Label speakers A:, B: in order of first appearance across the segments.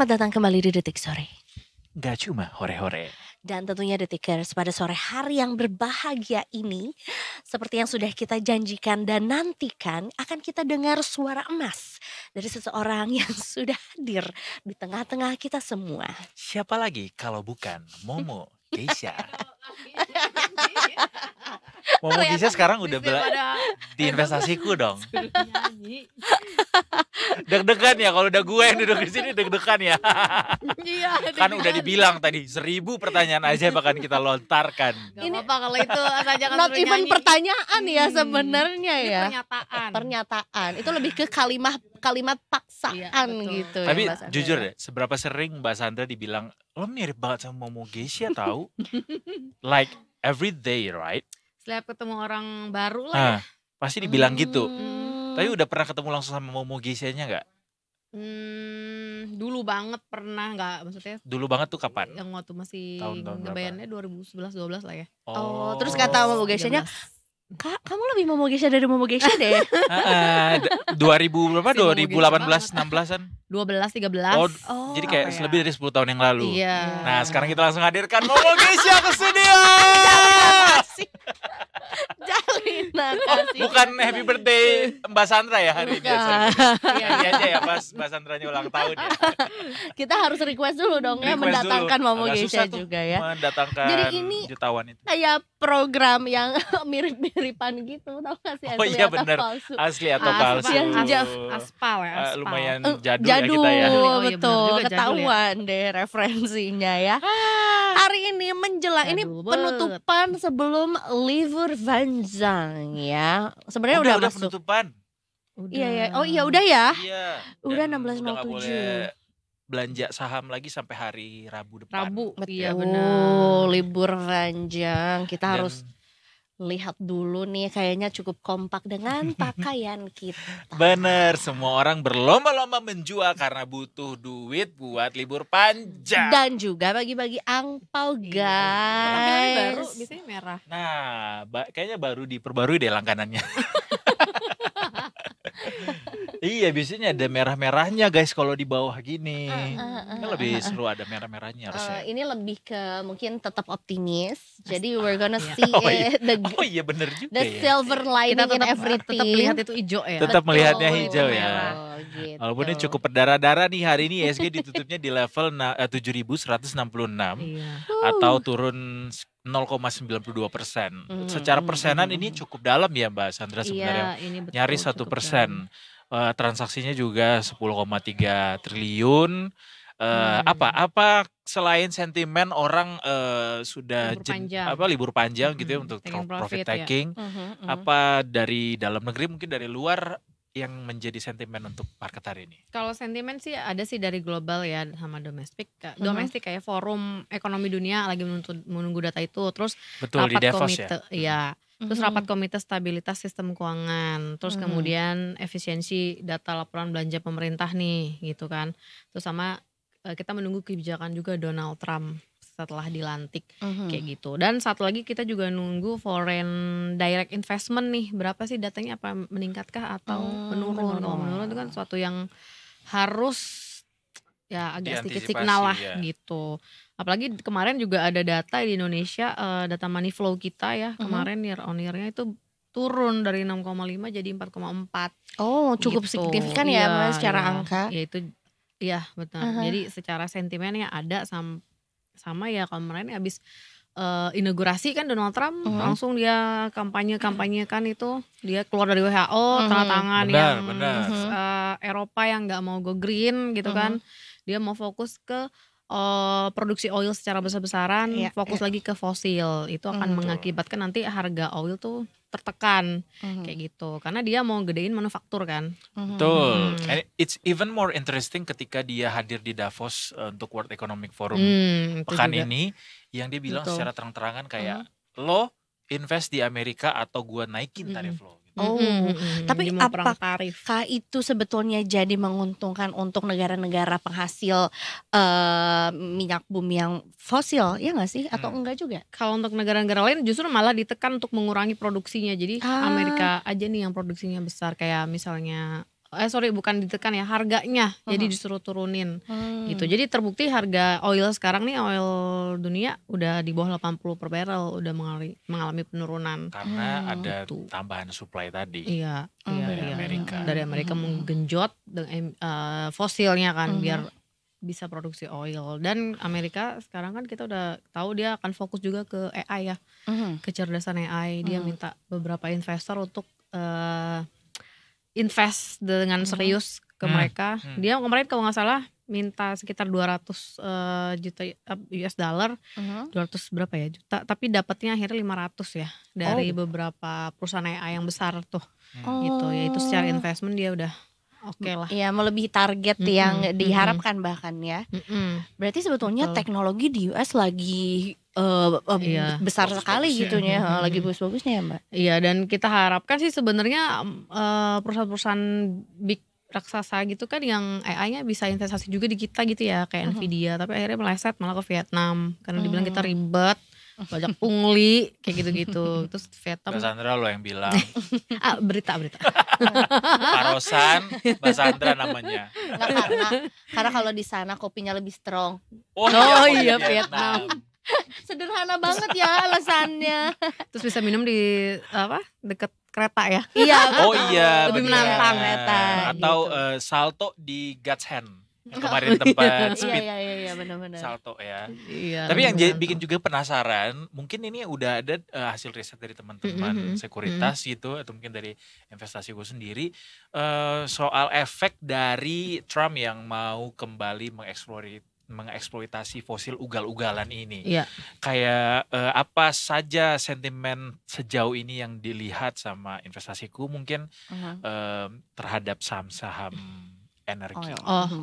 A: Selamat datang kembali di Detik Sore.
B: Gak cuma hore-hore.
A: Dan tentunya Detikers, pada sore hari yang berbahagia ini, seperti yang sudah kita janjikan dan nantikan, akan kita dengar suara emas dari seseorang yang sudah hadir di tengah-tengah kita semua.
B: Siapa lagi kalau bukan Momo Geisha? Momo Geisha sekarang udah di investasiku dong. Deg-degan ya kalau udah gue yang duduk di sini, deg-degan ya.
C: Iya,
B: Kan udah dibilang tadi 1000 pertanyaan aja bahkan kita lontarkan.
C: Gak apa-apa kalau itu asal jangan
A: Not
C: suruh
A: even
C: nyanyi.
A: pertanyaan ya sebenarnya
C: Ini
A: ya.
C: pernyataan.
A: Itu lebih ke kalimat paksaan
C: Iya, betul.
A: gitu.
B: Tapi
A: ya, Mbak Sandra.
B: jujur deh, seberapa sering Mbak Sandra dibilang lo mirip banget sama Momo Geisha tahu? Like every day, right?
C: Setiap ketemu orang baru lah ya.
B: Nah, pasti dibilang gitu.
A: Hmm.
B: Tapi udah pernah ketemu langsung sama Momo Geisha-nya nggak?
C: Dulu banget pernah nggak, maksudnya
B: Dulu banget tuh kapan?
C: yang waktu masih
B: Tahun-tahun berapa?
C: ngebayannya 2011-12 lah ya.
A: Oh, terus kata Momo Geisha-nya,
C: 13.
A: Kak, kamu lebih Momo Geisha dari Momo Geisha deh.
B: 2000 berapa?
C: Si Momo Geisha
B: 2018 16-an.
C: 12-13.
B: Oh,
A: Oh,
B: jadi kayak
C: apa ya?
B: lebih dari 10 tahun yang lalu.
C: Iya.
B: Nah, sekarang kita langsung hadirkan Momo Geisha ke studio.
A: Jalinan kasih.
B: Bukan happy birthday Mbak Sandra ya hari ini.
A: Bukan.
B: Iya aja ya pas Mbak Sandranya ulang tahun ya.
A: Kita harus request dulu dong ya
B: Request
A: mendatangkan
B: dulu.
A: Momo
B: Agak
A: Geisha
B: susah tuh
A: juga ya.
B: mendatangkan
A: Jadi ini
B: jutawan itu.
A: Kayak program yang mirip-miripan gitu, tau gak sih?
B: Oh
A: asli
B: iya
A: atau
B: bener.
A: palsu?
B: Asli atau
C: Aspal.
B: palsu.
C: Aspal ya, aspal.
B: Lumayan
A: Eh,
B: jadul,
A: Jadul,
B: ya kita ya.
C: Oh, iya bener
A: betul,
C: juga, jadul ya.
A: ketahuan deh referensinya ya. Hari ini menjelang ini
C: Jadul banget.
A: penutupan sebelum libur panjang ya. Sebenarnya udah masuk.
B: penutupan.
C: Udah.
A: Iya ya. Oh iya udah ya.
B: Iya.
A: Udah
B: Dan
A: 16.07.
B: nggak boleh belanja saham lagi sampai hari Rabu depan.
C: Rabu.
A: Betul,
C: Iya benar.
A: libur panjang. Kita
B: Dan
A: harus lihat dulu nih, kayaknya cukup kompak dengan pakaian kita.
B: bener, semua orang berlomba-lomba menjual karena butuh duit buat libur panjang.
A: Dan juga bagi-bagi angpau
C: Tampilannya baru,
A: guys.
C: biasanya merah.
B: Nah, kayaknya baru diperbarui deh langganannya. Iya, biasanya ada merah-merahnya guys kalau di bawah gini. Kan lebih seru ada merah-merahnya harusnya.
A: Ini lebih ke mungkin tetap optimis. Jadi we're gonna
C: Iya.
A: see
B: Oh iya.
A: the
B: Oh iya bener juga
A: the
B: ya.
A: silver lining
C: Kita
A: in everything.
C: tetap lihat itu hijau ya.
B: Tetap melihatnya
A: Betul,
B: hijau ya.
A: betul, gitu.
B: Walaupun ini cukup berdarah-darah nih, hari ini ISG ditutupnya di level 7.166
C: Iya.
B: atau turun 0,92%. Secara persenan ini cukup dalam ya Mbak Sandra sebenarnya.
C: Iya, ini betul.
B: Nyaris 1%. Transaksinya juga 10,3 triliun. Apa selain sentimen orang sudah
C: Libur panjang.
B: libur panjang gitu ya untuk
C: Taking
B: profit
C: profit ya.
B: taking. Apa dari dalam negeri mungkin dari luar yang menjadi sentimen untuk market hari ini?
C: Kalau sentimen sih ada sih dari global ya sama domestik. Domestik kayak Forum Ekonomi Dunia lagi menunggu data itu. Terus
B: Betul di
C: rapat
B: Davos
C: komite,
B: ya.
C: iya. Terus rapat komite stabilitas sistem keuangan. Terus kemudian efisiensi data laporan belanja pemerintah nih gitu kan. Terus sama kita menunggu kebijakan juga Donald Trump setelah dilantik kayak gitu. Dan satu lagi kita juga nunggu foreign direct investment nih. Berapa sih datanya, apa meningkatkah atau menurun? Kalau menurun itu kan suatu yang harus ya agak sedikit
B: Diantisipasi,
C: signal lah
B: ya.
C: gitu. Apalagi kemarin juga ada data di Indonesia, data money flow kita ya kemarin year on year-nya itu turun dari 6,5 jadi 4,4.
A: Oh, cukup
C: gitu.
A: signifikan ya
C: Iya,
A: Mas secara
C: iya.
A: angka.
C: Ya itu iya benar. Jadi secara sentimennya ada sama ya kemarin habis inaugurasi kan Donald Trump langsung dia kampanyekan itu, dia keluar dari WHO, tanda tangan yang Eropa yang nggak mau go green gitu kan, dia mau fokus ke produksi oil secara besar-besaran, fokus lagi ke fosil. Itu akan mengakibatkan nanti harga oil tuh tertekan kayak gitu, karena dia mau gedein manufaktur kan.
B: Betul. And it's even more interesting ketika dia hadir di Davos untuk World Economic Forum pekan ini, yang dia bilang secara terang-terangan kayak lo invest di Amerika atau gua naikin tarif lo.
A: Oh, tapi
C: Jadi mau perang
A: apakah itu sebetulnya jadi menguntungkan untuk negara-negara penghasil minyak bumi yang fosil, ya nggak sih? Atau enggak juga?
C: Kalau untuk negara-negara lain justru malah ditekan untuk mengurangi produksinya. Jadi Amerika aja nih yang produksinya besar, kayak misalnya bukan ditekan ya, harganya jadi disuruh turunin gitu. Jadi terbukti harga oil sekarang nih, oil dunia udah di bawah 80 per barrel, udah mengalami penurunan.
B: Karena ada tambahan supply tadi.
C: Iya,
B: dari Amerika.
C: Dari Amerika menggenjot fosilnya kan biar bisa produksi oil. Dan Amerika sekarang kan kita udah tahu dia akan fokus juga ke AI ya, kecerdasan AI. Dia minta beberapa investor untuk invest dengan serius ke mereka. Dia kemarin kalau nggak salah minta sekitar 200 juta US dollar, 200 berapa ya juta, tapi dapatnya akhirnya 500 ya dari beberapa perusahaan AI yang besar tuh. Gitu ya, itu secara investment dia udah oke lah.
A: Iya, melebihi target yang diharapkan bahkan ya. Berarti sebetulnya teknologi di US lagi besar sekali gitu ya, lagi bagus-bagusnya ya Mbak.
C: Iya, dan kita harapkan sih sebenarnya perusahaan-perusahaan big raksasa gitu kan yang AI-nya bisa investasi juga di kita gitu ya, kayak Nvidia, tapi akhirnya meleset malah ke Vietnam karena dibilang kita ribet, banyak pungli kayak gitu-gitu. Terus Vietnam.
B: Mbak Sandra lo yang bilang.
C: Berita.
B: Parosan, Mbak Sandra namanya.
A: Enggak, karena kalau di sana kopinya lebih strong.
C: Oh iya, Vietnam.
A: Sederhana banget ya alasannya.
C: Terus bisa minum di deket kereta ya.
A: Iya.
B: Oh iya.
C: Lebih menantang
A: kereta.
B: Atau salto di God's Hand. Kemarin tempat speed.
A: Iya benar-benar.
B: Salto ya.
C: Iya,
B: tapi yang bikin juga penasaran, mungkin ini udah ada hasil riset dari teman-teman sekuritas gitu, atau mungkin dari investasi gue sendiri, soal efek dari Trump yang mau kembali mengeksploitasi fosil ugal-ugalan ini.
C: Iya.
B: Kayak apa saja sentimen sejauh ini yang dilihat sama investasiku mungkin terhadap saham-saham energi.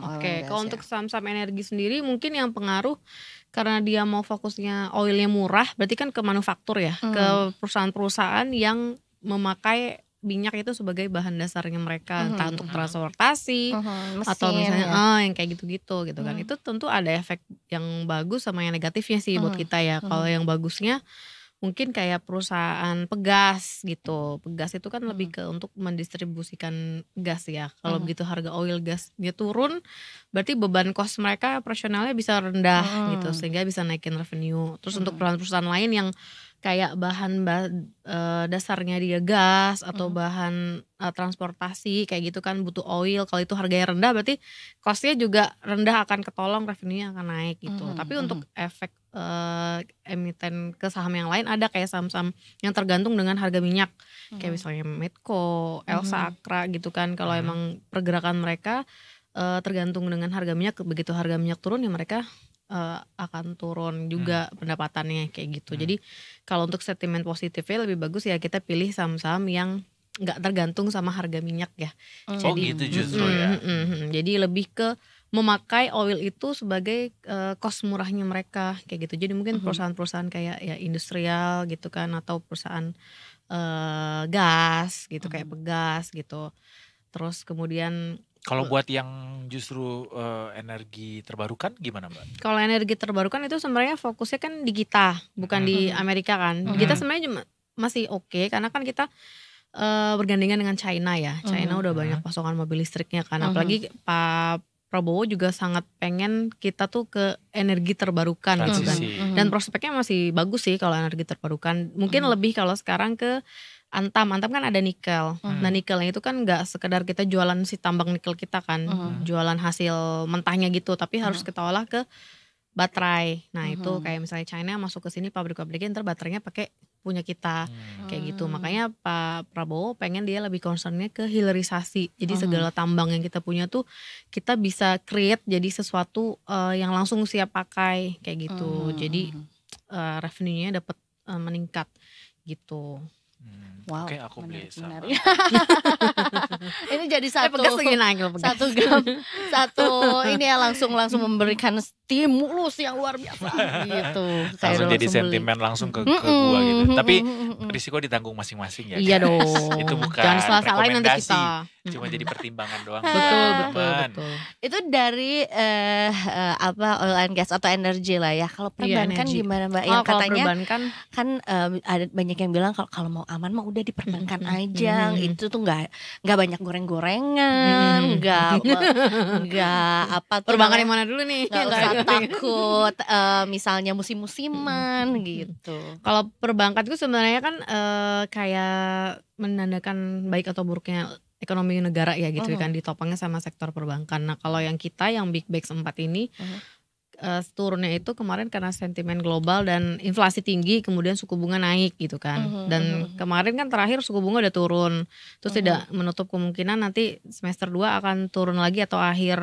C: Oke. Kalau untuk saham-saham energi sendiri mungkin yang pengaruh karena dia mau fokusnya oilnya murah, berarti kan ke manufaktur ya, ke perusahaan-perusahaan yang memakai minyak itu sebagai bahan dasarnya mereka, entah untuk transportasi atau misalnya yang kayak gitu-gitu gitu kan. Itu tentu ada efek yang bagus sama yang negatifnya sih buat kita ya. Kalau yang bagusnya mungkin kayak perusahaan pegas gitu. Pegas itu kan lebih ke untuk mendistribusikan gas ya. Kalau begitu harga oil gasnya turun, berarti beban cost mereka operasionalnya bisa rendah gitu, sehingga bisa naikin revenue. Terus untuk perusahaan-perusahaan lain yang kayak bahan dasarnya dia gas atau bahan transportasi kayak gitu kan butuh oil, kalau itu harganya rendah berarti costnya juga rendah, akan ketolong, revenue-nya akan naik gitu. Tapi untuk efek emiten ke saham yang lain ada kayak saham-saham yang tergantung dengan harga minyak, kayak misalnya Medco, Elsa Akra gitu kan. Kalau emang pergerakan mereka tergantung dengan harga minyak, begitu harga minyak turun ya mereka akan turun juga pendapatannya kayak gitu. Jadi kalau untuk sentimen positifnya lebih bagus ya kita pilih saham-saham yang nggak tergantung sama harga minyak ya.
B: Jadi, gitu justru ya.
C: Jadi lebih ke memakai oil itu sebagai cost murahnya mereka kayak gitu. Jadi mungkin perusahaan-perusahaan kayak ya industrial gitu kan, atau perusahaan gas gitu kayak Pegas gitu. Terus kemudian
B: kalau buat yang justru energi terbarukan gimana Mbak?
C: Kalau energi terbarukan itu sebenarnya fokusnya kan di kita, bukan di Amerika kan. Kita sebenarnya masih oke, karena kan kita bergandengan dengan China ya. China udah banyak pasokan mobil listriknya kan. Apalagi Pak Prabowo juga sangat pengen kita tuh ke energi terbarukan gitu kan. Dan prospeknya masih bagus sih kalau energi terbarukan. Mungkin lebih kalau sekarang ke Antam kan ada nikel. Nah nikelnya itu kan gak sekedar kita jualan si tambang nikel kita kan, jualan hasil mentahnya gitu, tapi harus kita olah ke baterai. Nah itu kayak misalnya China masuk ke sini pabrik-pabriknya, ntar baterainya pakai punya kita kayak gitu. Makanya Pak Prabowo pengen dia lebih concernnya ke hilirisasi. Jadi segala tambang yang kita punya tuh kita bisa create jadi sesuatu yang langsung siap pakai kayak gitu. Jadi revenue-nya dapat meningkat gitu.
A: Wow,
B: oke, aku beli sama.
A: Ini jadi satu
C: Pegas lagi naik loh, Pegas.
A: Satu ini ya langsung memberikan
C: stimulus yang luar biasa gitu.
B: Langsung jadi sentimen langsung ke gua gitu. Tapi risiko ditanggung masing-masing ya.
C: Iya dong.
B: Itu bukan
C: jangan salah-salahin nanti
B: rekomendasi.
C: kita.
B: Cuma jadi pertimbangan doang.
C: Betul.
A: Itu dari oil and gas atau energi lah ya. Kalau perbankan gimana Mbak? Yang katanya kan ada banyak yang bilang kalau mau aman mah udah di perbankan aja. Itu tuh nggak banyak goreng-gorengan, nggak apa tuh.
C: Perbankan yang mana dulu nih?
A: Nggak usah takut misalnya musim-musiman gitu.
C: Kalau perbankan itu sebenarnya kan kayak menandakan baik atau buruknya ekonomi negara ya gitu kan, ditopangnya sama sektor perbankan. Nah kalau yang kita yang Big Banks 4 ini turunnya itu kemarin karena sentimen global dan inflasi tinggi, kemudian suku bunga naik gitu kan. Dan kemarin kan terakhir suku bunga udah turun, terus tidak menutup kemungkinan nanti semester 2 akan turun lagi atau akhir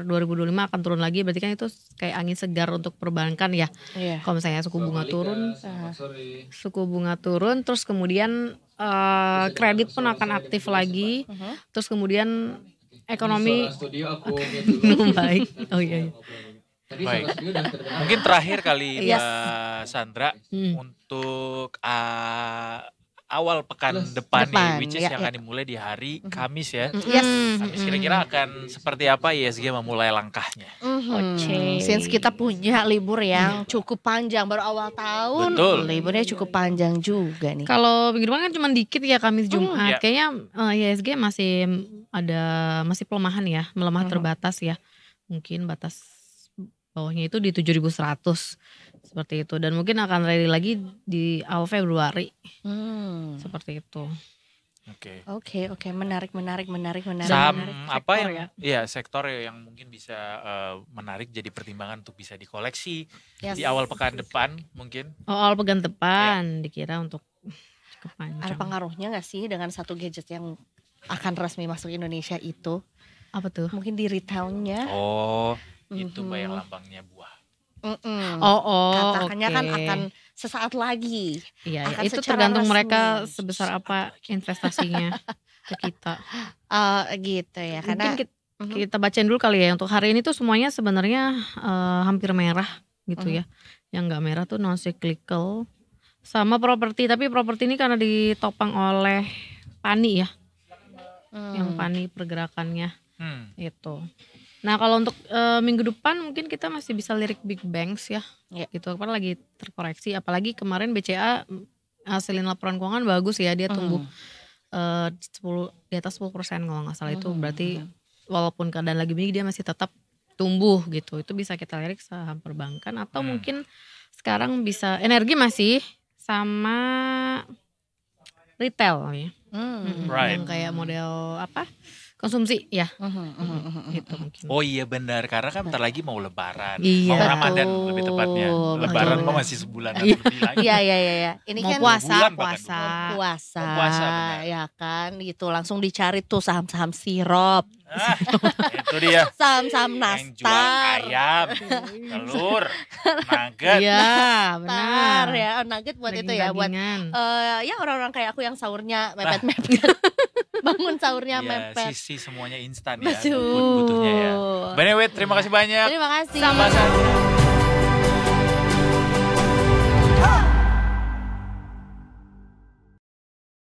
C: 2025 akan turun lagi. Berarti kan itu kayak angin segar untuk perbankan ya. Kalau misalnya suku bunga turun, terus kemudian kredit pun akan aktif lagi, terus kemudian ekonomi baik. Oh iya.
B: Baik, mungkin terakhir kali Mbak Sandra untuk awal pekan depan nih, which is yang akan dimulai di hari Kamis ya. Kamis kira-kira akan seperti apa ISG memulai langkahnya?
A: Since kita punya libur yang cukup panjang, baru awal tahun, liburnya cukup panjang juga nih.
C: Kalau minggu depan kan cuma dikit ya, Kamis Jumat. Kayaknya ISG masih pelemahan ya, melemah terbatas ya. Mungkin batas bawahnya itu di 7.100 seperti itu, dan mungkin akan rally lagi di awal Februari seperti itu.
A: Oke, menarik.
B: Saham apa yang sektor yang mungkin bisa menarik jadi pertimbangan untuk bisa dikoleksi di awal pekan depan mungkin?
C: Awal pekan depan dikira untuk cukup panjang.
A: Ada pengaruhnya nggak sih dengan satu gadget yang akan resmi masuk Indonesia itu?
C: Apa tuh?
A: Mungkin di retailnya.
B: Itu bayang lambangnya buah.
A: Katanya kan akan sesaat lagi.
C: Iya, itu tergantung resmi. Mereka sebesar apa investasinya ke kita.
A: Gitu ya.
C: Mungkin kita bacain dulu kali ya. Untuk hari ini tuh semuanya sebenarnya hampir merah gitu ya. Yang nggak merah tuh non cyclical sama properti. Tapi properti ini karena ditopang oleh PANI ya. Yang PANI pergerakannya itu. Nah kalau untuk minggu depan mungkin kita masih bisa lirik Big Banks ya, gitu. Karena lagi terkoreksi, apalagi kemarin BCA hasilin laporan keuangan bagus ya, dia tumbuh di atas 10% kalau nggak salah. Itu berarti walaupun keadaan lagi begini dia masih tetap tumbuh gitu. Itu bisa kita lirik saham perbankan atau mungkin sekarang bisa energi masih sama retail ya, yang kayak model apa? Konsumsi ya, gitu mungkin.
B: Oh iya benar, karena kan bentar lagi mau Lebaran, mau Ramadan lebih tepatnya. Lebaran kok masih sebulan lebih lagi.
A: Iya. Ini
C: mau
A: kan puasa, ya kan, gitu. Langsung dicari tuh saham-saham sirup.
B: Itu dia.
A: Saham-saham nastar.
B: Yang jual ayam, telur, nugget.
C: Iya, benar.
A: Ya, nugget buat itu ya, buat ya orang-orang kayak aku yang sahurnya mepet-mepet. Bangun sahurnya mepet.
B: Sisi semuanya instan ya, butuhnya ya. By the way, terima kasih banyak.
A: Terima kasih.
C: Sama-sama.